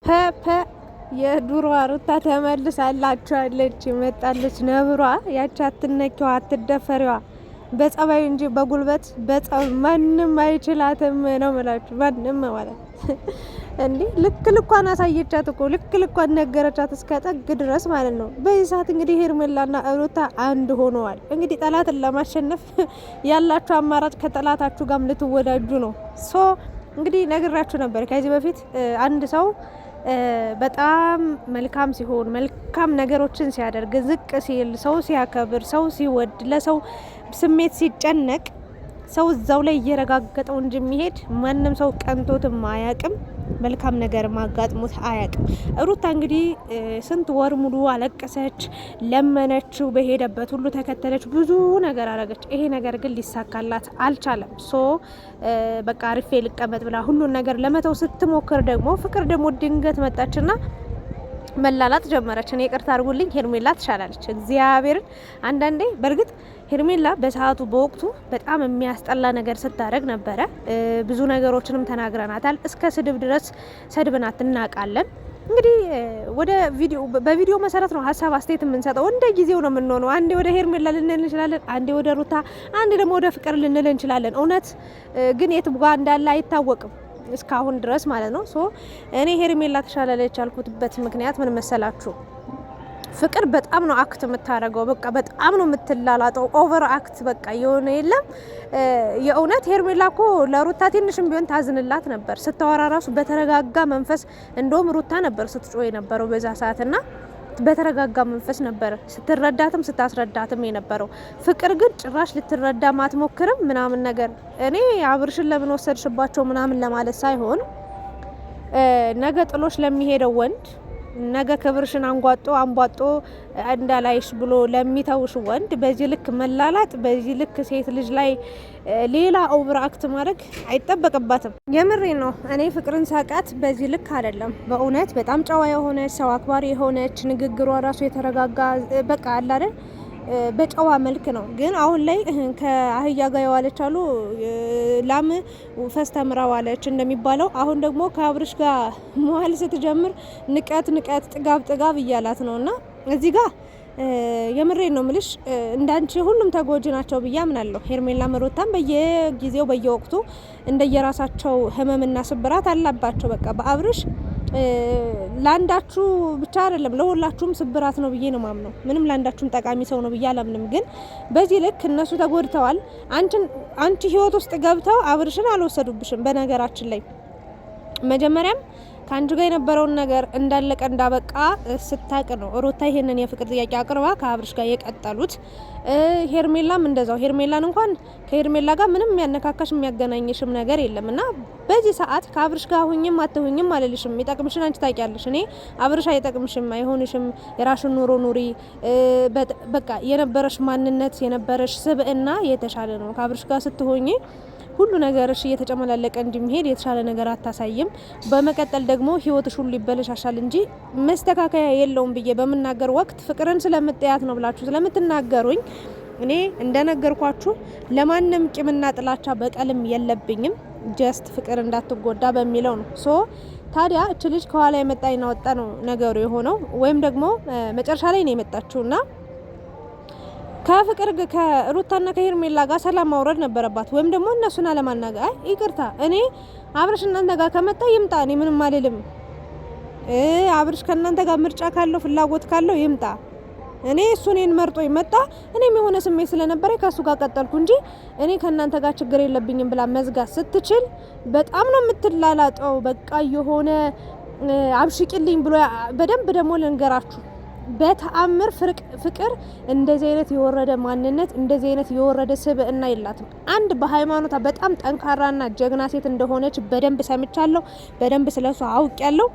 ፐ የዱሯ ሩታ ተመልሳላችኋለች። መጣለች ነብሯ። ያቺ አትነኪዋ አትደፈሪዋ በጸባይ እንጂ በጉልበት ማንም አይችላትም ነው የምላችሁ። ማንም ማለት እንዴ ልክ ልኳን አሳየቻት እኮ ልክ ልኳን ነገረቻት እስከ ጥግ ድረስ ማለት ነው። በዚህ ሰዓት እንግዲህ ሄርሜላና ሩታ አንድ ሆነዋል። እንግዲህ ጠላትን ለማሸነፍ ያላችሁ አማራጭ ከጠላታችሁ ጋርም ልትወዳጁ ነው። እንግዲህ ነግራችሁ ነበር ከዚህ በፊት አንድ ሰው በጣም መልካም ሲሆን መልካም ነገሮችን ሲያደርግ ዝቅ ሲል ሰው ሲያከብር ሰው ሲወድ ለሰው ስሜት ሲጨነቅ ሰው እዛው ላይ እየረጋገጠው እንጂ የሚሄድ ማንም ሰው ቀንቶትም አያቅም። መልካም ነገር ማጋጥሞት አያቅም። ሩታ እንግዲህ ስንት ወር ሙሉ አለቀሰች፣ ለመነችው፣ በሄደበት ሁሉ ተከተለች፣ ብዙ ነገር አረገች። ይሄ ነገር ግን ሊሳካላት አልቻለም። በቃ አርፌ ልቀመጥ ብላ ሁሉን ነገር ለመተው ስትሞክር ደግሞ ፍቅር ደግሞ ድንገት መጣችና መላላት ጀመረች። እኔ ይቅርታ አድርጉልኝ ሄርሜላ ትሻላለች። እግዚአብሔርን አንዳንዴ በእርግጥ ሄርሜላ በሰዓቱ በወቅቱ በጣም የሚያስጠላ ነገር ስታደርግ ነበረ። ብዙ ነገሮችንም ተናግረናታል። እስከ ስድብ ድረስ ሰድብናት እናውቃለን። እንግዲህ ወደ በቪዲዮ መሰረት ነው ሀሳብ አስተያየት የምንሰጠው። እንደ ጊዜው ነው የምንሆነው። አንዴ ወደ ሄርሜላ ልንል እንችላለን፣ አንዴ ወደ ሩታ፣ አንዴ ደግሞ ወደ ፍቅር ልንል እንችላለን። እውነት ግን የት ጋ እንዳለ አይታወቅም እስካሁን ድረስ ማለት ነው። እኔ ሄርሜላ ተሻላለች ያልኩትበት ምክንያት ምን መሰላችሁ? ፍቅር በጣም ነው አክት የምታደርገው። በቃ በጣም ነው የምትላላጠው። ኦቨር አክት በቃ የሆነ የለም። የእውነት ሄርሜላ እኮ ለሩታ ትንሽም ቢሆን ታዝንላት ነበር። ስታወራ ራሱ በተረጋጋ መንፈስ፣ እንደውም ሩታ ነበር ስትጮህ የነበረው በዛ ሰዓትና በተረጋጋ መንፈስ ነበር ስትረዳትም ስታስረዳትም የነበረው። ፍቅር ግን ጭራሽ ልትረዳ ማትሞክርም ምናምን ነገር። እኔ አብርሽን ለምን ወሰድሽባቸው ምናምን ለማለት ሳይሆን ነገ ጥሎሽ ለሚሄደው ወንድ ነገ ክብርሽን አንቧጦ እንዳላይሽ ብሎ ለሚተውሽ ወንድ በዚህ ልክ መላላጥ፣ በዚህ ልክ ሴት ልጅ ላይ ሌላ ኦቨር አክት ማድረግ አይጠበቅባትም። የምሬ ነው። እኔ ፍቅርን ሳቃት በዚህ ልክ አይደለም። በእውነት በጣም ጨዋ የሆነች ሰው አክባሪ የሆነች ንግግሯ ራሱ የተረጋጋ በቃ አለ አይደል በጨዋ መልክ ነው። ግን አሁን ላይ ከአህያ ጋር የዋለች አሉ ላም ፈስ ተምራዋለች እንደሚባለው። አሁን ደግሞ ከአብርሽ ጋር መዋል ስትጀምር ንቀት ጥጋብ እያላት ነውና እዚህ ጋር የምሬ ነው ምልሽ እንዳንቺ ሁሉም ተጎጂ ናቸው ብዬ አምናለሁ። ሄርሜላ ሩታም በየጊዜው በየወቅቱ እንደየራሳቸው ህመምና ስብራት አላባቸው። በቃ በአብርሽ ላንዳችሁ ብቻ አይደለም ለሁላችሁም ስብራት ነው ብዬ ነው ማምነው። ምንም ላንዳችሁም ጠቃሚ ሰው ነው ብዬ አላምንም። ግን በዚህ ልክ እነሱ ተጎድተዋል። አንቺ ህይወት ውስጥ ገብተው አብርሽን አልወሰዱብሽም። በነገራችን ላይ መጀመሪያም ከአንቺ ጋር የነበረውን ነገር እንዳለቀ እንዳበቃ ስታቅ ነው ሩታ ይሄንን የፍቅር ጥያቄ አቅርባ ከአብርሽ ጋር የቀጠሉት። ሄርሜላም እንደዛው። ሄርሜላን እንኳን ከሄርሜላ ጋር ምንም የሚያነካካሽ የሚያገናኝሽም ነገር የለም እና በዚህ ሰዓት ከአብርሽ ጋር ሁኝም አትሁኝም አልልሽም። ይጠቅምሽን አንቺ ታውቂያለሽ። እኔ አብርሽ አይጠቅምሽም፣ አይሆንሽም፣ የራሽን ኑሮ ኑሪ። በቃ የነበረሽ ማንነት የነበረሽ ስብዕና የተሻለ ነው። ከአብርሽ ጋር ስትሆኚ ሁሉ ነገርሽ እየተጨመላለቀ እንዲሄድ የተሻለ ነገር አታሳይም። በመቀጠል ደግሞ ህይወትሽ ሁሉ ይበለሻሻል እንጂ መስተካከያ የለውም ብዬ በመናገር ወቅት ፍቅርን ስለምትያት ነው ብላችሁ ስለምትናገሩኝ እኔ እንደነገርኳችሁ ለማንም ቂምና ጥላቻ በቀልም የለብኝም። ጀስት ፍቅር እንዳትጎዳ በሚለው ነው። ታዲያ እች ልጅ ከኋላ የመጣ ይናወጣ ነው ነገሩ የሆነው። ወይም ደግሞ መጨረሻ ላይ ነው የመጣችውና ከፍቅር ከሩታና ከሄርሜላ ጋር ሰላም ማውረድ ነበረባት። ወይም ደግሞ እነሱን አለማናገር። ይቅርታ እኔ አብርሽ እናንተ ጋር ከመጣ ይምጣ፣ እኔ ምንም አልልም። አብርሽ ከእናንተ ጋር ምርጫ ካለው ፍላጎት ካለው ይምጣ። እኔ እሱ እኔን መርጦ ይመጣ። እኔም የሆነ ስሜት ስለነበረ ከሱ ጋር ቀጠልኩ እንጂ እኔ ከእናንተ ጋር ችግር የለብኝም ብላ መዝጋት ስትችል በጣም ነው የምትላላጠው። በቃ የሆነ አብሽቂልኝ ብሎ በደንብ ደግሞ ልንገራችሁ በተአምር ፍቅር እንደዚህ አይነት የወረደ ማንነት እንደዚህ አይነት የወረደ ስብዕና የላትም። አንድ በሃይማኖቷ በጣም ጠንካራና ጀግና ሴት እንደሆነች በደንብ ሰምቻለሁ። በደንብ ስለሷ አውቄያለሁ።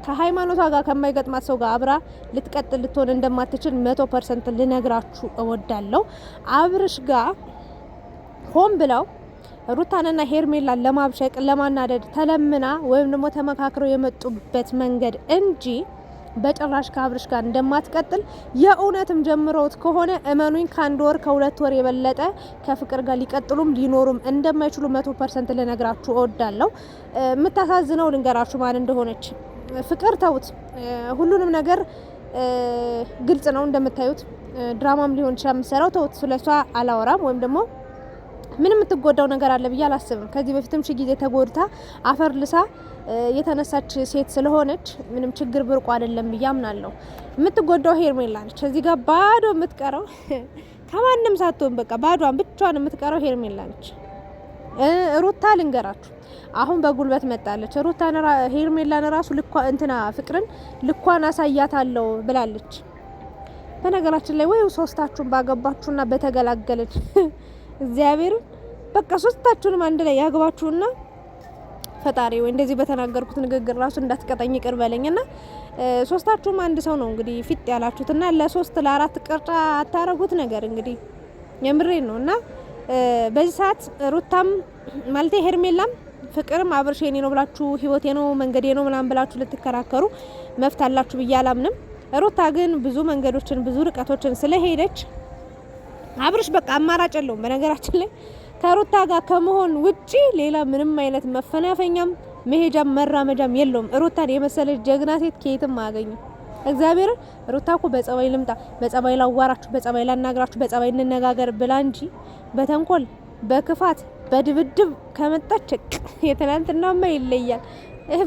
ከሃይማኖቷ ጋር ከማይገጥማት ሰው ጋር አብራ ልትቀጥል ልትሆን እንደማትችል 100% ልነግራችሁ እወዳለሁ። አብርሽ ጋር ሆን ብለው ሩታንና ሄርሜላን ለማብሸቅ ለማናደድ ተለምና ወይም ደግሞ ተመካክረው የመጡበት መንገድ እንጂ በጭራሽ ከአብርሽ ጋር እንደማትቀጥል የእውነትም ጀምሮት ከሆነ እመኑኝ ከአንድ ወር ከሁለት ወር የበለጠ ከፍቅር ጋር ሊቀጥሉም ሊኖሩም እንደማይችሉ 100% ልነግራችሁ እወዳለሁ። የምታሳዝነው ልንገራችሁ ማን እንደሆነች ፍቅር ተውት፣ ሁሉንም ነገር ግልጽ ነው እንደምታዩት። ድራማም ሊሆን ይችላል የምትሰራው። ተውት፣ ስለሷ አላወራም ወይም ደግሞ ምንም የምትጎዳው ነገር አለ ብዬ አላስብም። ከዚህ በፊትም ጊዜ ተጎድታ አፈር ልሳ የተነሳች ሴት ስለሆነች ምንም ችግር ብርቁ አይደለም ብዬ አምናለሁ። የምትጎዳው ሄርሜላ ነች። እዚህ ጋር ባዶ የምትቀረው ከማንም ሳትሆን በቃ ባዷን ብቻዋን የምትቀረው ሄርሜላ ነች። ሩታ ልንገራችሁ አሁን በጉልበት መጣለች። ሩታ ሄርሜላን ራሱ እንትና ፍቅርን ልኳን አሳያታለሁ ብላለች። በነገራችን ላይ ወይ ሶስታችሁን ባገባችሁና በተገላገለች እግዚአብሔር በቃ ሶስታችሁንም አንድ ላይ ያግባችሁና ፈጣሪ ወይ እንደዚህ በተናገርኩት ንግግር ራሱ እንዳትቀጣኝ ይቅር በለኝና ሶስታችሁም አንድ ሰው ነው እንግዲህ ፊት ያላችሁትና ለሶስት ለአራት ቅርጫ አታረጉት ነገር እንግዲህ የምሬን ነውና በዚህ ሰዓት ሩታም ማለቴ ሄርሜላም ፍቅርም አብርሽ የኔ ነው ብላችሁ ህይወቴ ነው መንገዴ ነው ምናምን ብላችሁ ልትከራከሩ መፍት አላችሁ ብዬ አላምንም። ሩታ ግን ብዙ መንገዶችን ብዙ ርቀቶችን ስለሄደች አብርሽ በቃ አማራጭ የለውም። በነገራችን ላይ ከሩታ ጋር ከመሆን ውጪ ሌላ ምንም አይነት መፈናፈኛም መሄጃም መራመጃም የለውም። ሩታን የመሰለች ጀግና ሴት ከየትም አያገኝም። እግዚአብሔር ሩታ እኮ በጸባይ ልምጣ፣ በጸባይ ላዋራችሁ፣ በጸባይ ላናግራችሁ፣ በጸባይ እንነጋገር ብላ እንጂ በተንኮል በክፋት በድብድብ ከመጣች የትናንትናማ ይለያል።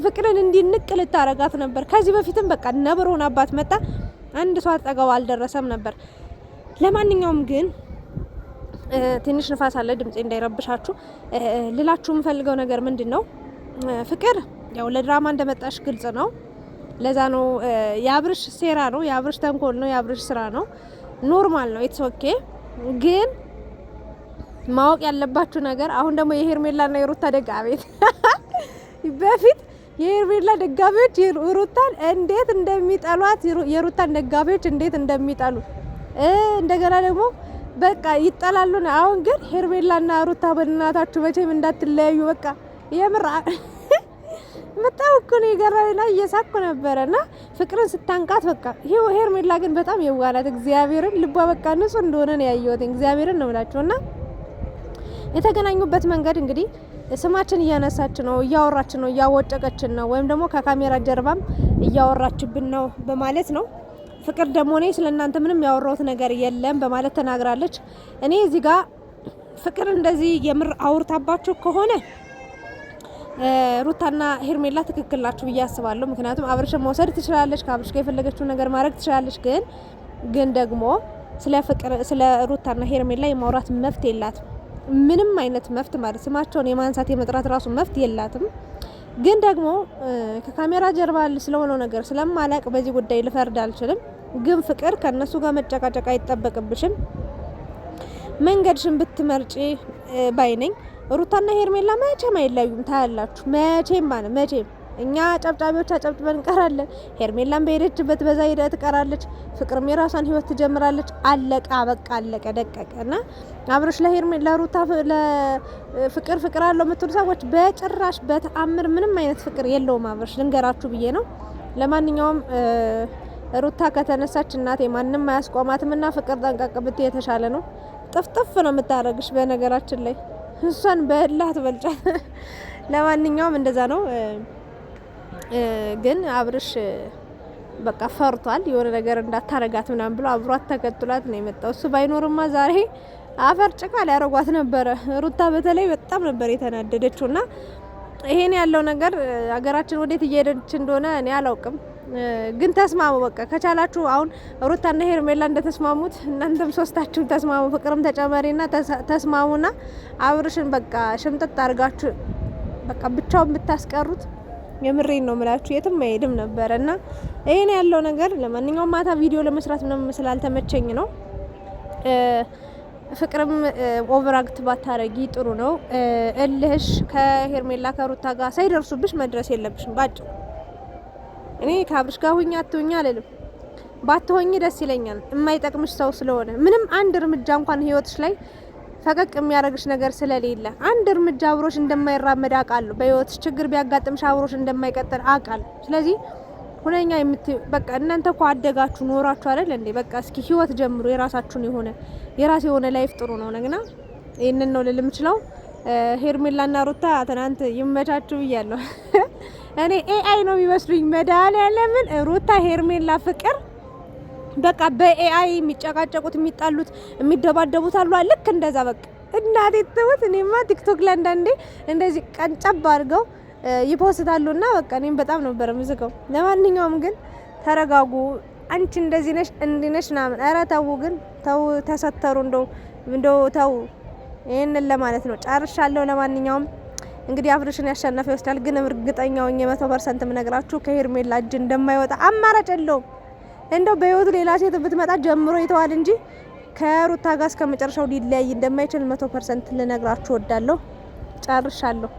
ፍቅርን እንዲንቅ ልታረጋት ነበር። ከዚህ በፊትም በቃ ነብሮን አባት መጣ አንድ ሰው አጠገብ አልደረሰም ነበር። ለማንኛውም ግን ትንሽ ንፋስ አለ፣ ድምጼ እንዳይረብሻችሁ ልላችሁ የምፈልገው ነገር ምንድነው፣ ፍቅር ያው ለድራማ እንደመጣሽ ግልጽ ነው። ለዛ ነው የአብርሽ ሴራ ነው፣ የአብርሽ ተንኮል ነው፣ የአብርሽ ስራ ነው። ኖርማል ነው፣ ኢትስ ኦኬ። ግን ማወቅ ያለባችሁ ነገር አሁን ደግሞ የሄርሜላና የሩታ ደጋፊዎች በፊት የሄርሜላ ደጋፊዎች ሩታን እንዴት እንደሚጠሏት የሩታን ደጋፊዎች እንዴት እንደሚጠሉ እንደገና ደግሞ በቃ ይጠላሉ። አሁን ግን ሄርሜላና ሩታ በእናታችሁ መቼም እንዳትለያዩ በቃ የምር መጣው እኮ ነው የገራውና እየሳኩ ነበርና ፍቅርን ስታንቃት በቃ ይሄው ሄርሜላ ግን በጣም የዋላት እግዚአብሔርን ልቧ በቃ ንጹህ እንደሆነ ነው ያየሁት። እግዚአብሔርን ነው ብላችሁና የተገናኙበት መንገድ እንግዲህ ስማችን እያነሳች ነው፣ እያወራች ነው፣ እያወጨቀችን ነው፣ ወይም ደግሞ ከካሜራ ጀርባም እያወራችብን ነው በማለት ነው። ፍቅር ደግሞ እኔ ስለናንተ ምንም ያወራሁት ነገር የለም በማለት ተናግራለች። እኔ እዚህ ጋር ፍቅር እንደዚህ የምር አውርታባችሁ ከሆነ ሩታና ሄርሜላ ትክክል ናችሁ ብዬ አስባለሁ። ምክንያቱም አብርሽን መውሰድ ትችላለች፣ ከአብርሽ ጋር የፈለገችውን ነገር ማድረግ ትችላለች። ግን ደግሞ ስለ ፍቅር ስለ ሩታና ሄርሜላ የማውራት መፍት የላትም። ምንም አይነት መፍት ማለት ስማቸውን የማንሳት የመጥራት ራሱ መፍት የላትም። ግን ደግሞ ከካሜራ ጀርባ ስለሆነው ነገር ስለማላቅ በዚህ ጉዳይ ልፈርድ አልችልም። ግን ፍቅር ከነሱ ጋር መጨቃጨቅ አይጠበቅብሽም፣ መንገድሽን ብትመርጪ ባይነኝ። ሩታና ሄርሜላ መቼም አይለዩም፣ ታያላችሁ። መቼም ማለት መቼም እኛ ጨብጫቢዎች አጨብጭበን እንቀራለን። ሄርሜላን በሄደችበት በዛ ሄዳ ትቀራለች። ፍቅርም የራሷን ህይወት ትጀምራለች። አለቀ፣ በቃ አለቀ ደቀቀና አብርሽ ለሄርሜላ ሩታ ለፍቅር ፍቅር አለው የምትሉ ሰዎች በጭራሽ በተአምር ምንም አይነት ፍቅር የለውም አብርሽ፣ ልንገራችሁ ብዬ ነው። ለማንኛውም ሩታ ከተነሳች እናቴ ማንንም አያስቆማትምና ፍቅር ጠንቀቅ ብትይ የተሻለ ነው። ጥፍጥፍ ነው የምታረግሽ በነገራችን ላይ እሷን በእላህ ትበልጫት። ለማንኛውም እንደዛ ነው። ግን አብርሽ በቃ ፈርቷል፣ የሆነ ነገር እንዳታረጋት ምናምን ብሎ አብሯት ተከትሏት ነው የመጣው። እሱ ባይኖርማ ዛሬ አፈር ጭቃ ሊያረጓት ነበረ። ሩታ በተለይ በጣም ነበር የተናደደችውና ይሄን ያለው ነገር ሀገራችን ወዴት እየሄደች እንደሆነ እኔ አላውቅም። ግን ተስማሙ በቃ ከቻላችሁ። አሁን ሩታና ሄርሜላ እንደተስማሙት እናንተም ሶስታችሁ ተስማሙ፣ ፍቅርም ተጨመሪና ተስማሙና አብርሽን በቃ ሽምጥጥ አድርጋችሁ በቃ ብቻውን ብታስቀሩት የምሬን ነው ምላችሁ የትም አይሄድም ነበርና ይሄን ያለው ነገር። ለማንኛውም ማታ ቪዲዮ ለመስራት ምንም ስላልተመቸኝ ነው። ፍቅርም ኦቨራክት ባታረጊ ጥሩ ነው። እልህሽ ከሄርሜላ ከሩታ ጋር ሳይደርሱብሽ መድረስ የለብሽም ባጭው። እኔ ከአብርሽ ጋር ሁኛ አትሁኛ አልልም፣ ባትሆኚ ደስ ይለኛል። የማይጠቅምሽ ሰው ስለሆነ ምንም አንድ እርምጃ እንኳን ህይወትሽ ላይ ፈቀቅ የሚያደርግሽ ነገር ስለሌለ አንድ እርምጃ አብሮሽ እንደማይራመድ አውቃለሁ። በህይወትሽ ችግር ቢያጋጥምሽ አብሮሽ እንደማይቀጥል አውቃለሁ። ስለዚህ ሁነኛ በቃ እናንተ እኮ አደጋችሁ ኖራችሁ አይደል እንዴ? በቃ እስኪ ህይወት ጀምሩ፣ የራሳችሁን የራስ የሆነ ላይፍ ጥሩ ነው ነግና ይሄንን ነው ልል የምችለው። ሄርሜላና ሩታ ትናንት ይመቻችሁ ብያለሁ። እኔ ኤአይ ነው የሚመስሉኝ። መድኃኒዓለምን ሩታ ሄርሜላ ፍቅር በቃ በኤአይ የሚጨቃጨቁት የሚጣሉት የሚደባደቡት አሉ። ልክ እንደዛ በቃ እናቴ ትሙት። እኔማ ቲክቶክ ላይ አንዳንዴ እንደዚህ ቀንጨብ አድርገው ይፖስታሉና በቃ እኔም በጣም ነበር ምዝገው። ለማንኛውም ግን ተረጋጉ። አንቺ እንደዚህ ነሽ እንዲህ ነሽ ምናምን፣ ኧረ ተው ግን ተው፣ ተሰተሩ እንደው ተው። ይሄንን ለማለት ነው። ጨርሻለሁ። ለማንኛውም እንግዲህ አብርሽን ያሸነፈ ይወስዳል። ግን እርግጠኛው 100% ምነግራችሁ ከሄርሜላ እጅ እንደማይወጣ አማራጭ የለውም። እንደው በህይወቱ ሌላ ሴት ብትመጣ ጀምሮ ይተዋል እንጂ ከሩታ ጋር እስከ መጨረሻው ሊለያይ እንደማይችል 100% ልነግራችሁ ወዳለሁ። ጨርሻለሁ።